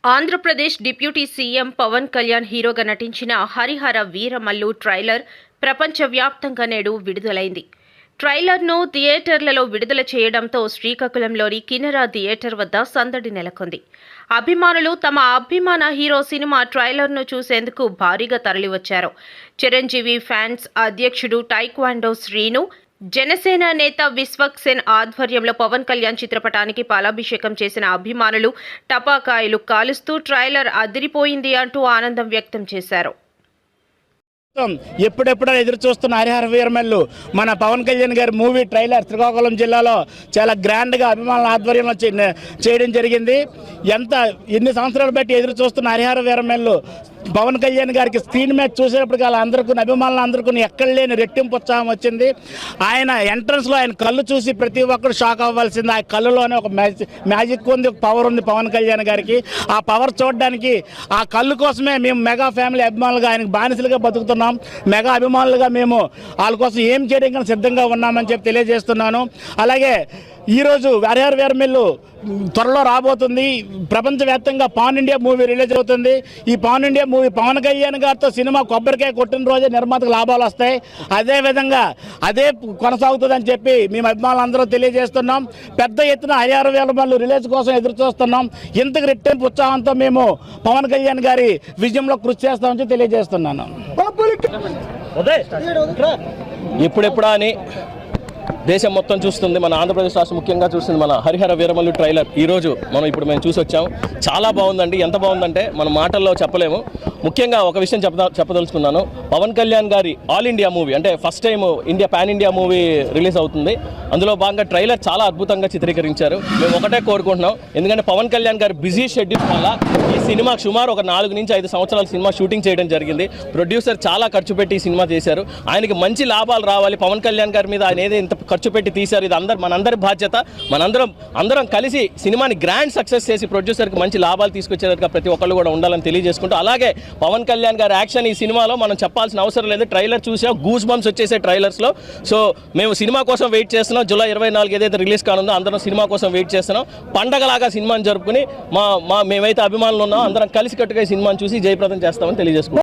Andhra Pradesh deputy CM Pawan Kalyan హీరోగా నటించిన Harihara Veeramallu trailer ప్రపంచవ్యాప్తంగా నేడు విడుదలైంది. ట్రైలర్ను థియేటర్లలో విడుదల చేయడంతో శ్రీకాకుళంలోని కినరా థియేటర్ వద్ద సందడి నెలకొంది. అభిమానులు తమ అభిమాన హీరో సినిమా ట్రైలర్ను చూసేందుకు భారీగా తరలివచ్చారు. చిరంజీవి ఫ్యాన్స్ అధ్యక్షుడు టైక్వాండో శ్రీను, జనసేన నేత విశ్వక్సేన్ ఆధ్వర్యంలో పవన్ కళ్యాణ్ చిత్రపటానికి పాలాభిషేకం చేసిన అభిమానులు టపాకాయలు కాలుస్తూ ట్రైలర్ అదిరిపోయింది అంటూ ఆనందం వ్యక్తం చేశారు. ఎప్పుడెప్పుడో ఎదురు చూస్తున్న హరిహర వీరమల్లు మన పవన్ కళ్యాణ్ గారి మూవీ ట్రైలర్ శ్రీకాకుళం జిల్లాలో చాలా గ్రాండ్గా అభిమానుల ఆధ్వర్యంలో చేయడం జరిగింది. ఎన్ని సంవత్సరాలు బట్టి ఎదురు చూస్తున్న హరిహర వీరమల్లు పవన్ కళ్యాణ్ గారికి స్క్రీన్ మీద చూసేటప్పటికి అందరికీ అభిమానులందరికీ ఎక్కడ లేని రెట్టింపు ఉత్సాహం వచ్చింది. ఆయన ఎంట్రన్స్లో ఆయన కళ్ళు చూసి ప్రతి ఒక్కరు షాక్ అవ్వాల్సింది. ఆ కళ్ళులోనే ఒక మ్యాజిక్ ఉంది, ఒక పవర్ ఉంది పవన్ కళ్యాణ్ గారికి. ఆ పవర్ చూడడానికి ఆ కళ్ళు కోసమే మేము మెగా ఫ్యామిలీ అభిమానులుగా ఆయనకు బానిసలుగా బతుకుతున్నాం. మెగా అభిమానులుగా మేము వాళ్ళ కోసం ఏం చేయడానికి సిద్ధంగా ఉన్నామని చెప్పి తెలియజేస్తున్నాను. అలాగే ఈరోజు హరిహర వీరమల్లు త్వరలో రాబోతుంది. ప్రపంచవ్యాప్తంగా పాన్ ఇండియా మూవీ రిలీజ్ అవుతుంది. ఈ pan India movie Pawan Kalyan గారితో సినిమా కొబ్బరికాయ కొట్టిన రోజే నిర్మాతకు లాభాలు వస్తాయి. అదేవిధంగా అదే కొనసాగుతుందని చెప్పి మేము అభిమానులందరూ తెలియజేస్తున్నాం. పెద్ద ఎత్తున హరిహర వీరమల్లు రిలీజ్ కోసం ఎదురు చూస్తున్నాం. ఇంతకు రెట్టింపు ఉత్సాహంతో మేము పవన్ కళ్యాణ్ గారి విజయంలో కృషి చేస్తామని తెలియజేస్తున్నాను. ఇప్పుడెప్పుడా అని దేశం మొత్తం చూస్తుంది, మన ఆంధ్రప్రదేశ్ రాష్ట్రం ముఖ్యంగా చూస్తుంది మన హరిహర వీరమల్లు ట్రైలర్. ఈరోజు మేము చూసి వచ్చాం. చాలా బాగుందండి. ఎంత బాగుందంటే మన మాటల్లో చెప్పలేము. ముఖ్యంగా ఒక విషయం చెప్పదలుచుకున్నాను. పవన్ కళ్యాణ్ గారి ఆల్ ఇండియా మూవీ అంటే first time pan India movie release అవుతుంది. అందులో భాగంగా ట్రైలర్ చాలా అద్భుతంగా చిత్రీకరించారు. మేము ఒకటే కోరుకుంటున్నాం, ఎందుకంటే పవన్ కళ్యాణ్ గారి బిజీ షెడ్యూల్ వల్ల ఈ సినిమా సుమారు ఒక 4 నుంచి 5 సంవత్సరాల సినిమా షూటింగ్ చేయడం జరిగింది. ప్రొడ్యూసర్ చాలా ఖర్చు పెట్టి ఈ సినిమా చేశారు. ఆయనకి మంచి లాభాలు రావాలి. పవన్ కళ్యాణ్ గారి మీద ఆయన ఏదో ఇంత ఖర్చు పెట్టి తీశారు. ఇది మనందరి బాధ్యత. అందరం కలిసి సినిమాని గ్రాండ్ సక్సెస్ చేసి ప్రొడ్యూసర్కి మంచి లాభాలు తీసుకొచ్చేటట్టుగా ప్రతి ఒక్కళ్ళు కూడా ఉండాలని తెలియజేసుకుంటూ, అలాగే పవన్ కళ్యాణ్ గారి యాక్షన్ ఈ సినిమాలో మనం చెప్పాల్సిన అవసరం లేదు. ట్రైలర్ చూసా గూస్ బంప్స్ వచ్చేసే ట్రైలర్స్లో. సో మేము సినిమా కోసం వెయిట్ చేస్తున్నాం. జూలై 24 ఏదైతే రిలీజ్ కానుందో అందరం సినిమా కోసం వెయిట్ చేస్తున్నాం. పండగలాగా సినిమాని జరుపుకుని మేమైతే అభిమానులు ఉన్నాం అందరం కలిసికట్టుగా ఈ సినిమాని చూసి జయప్రదం చేస్తామని తెలియజేసుకుంటాం.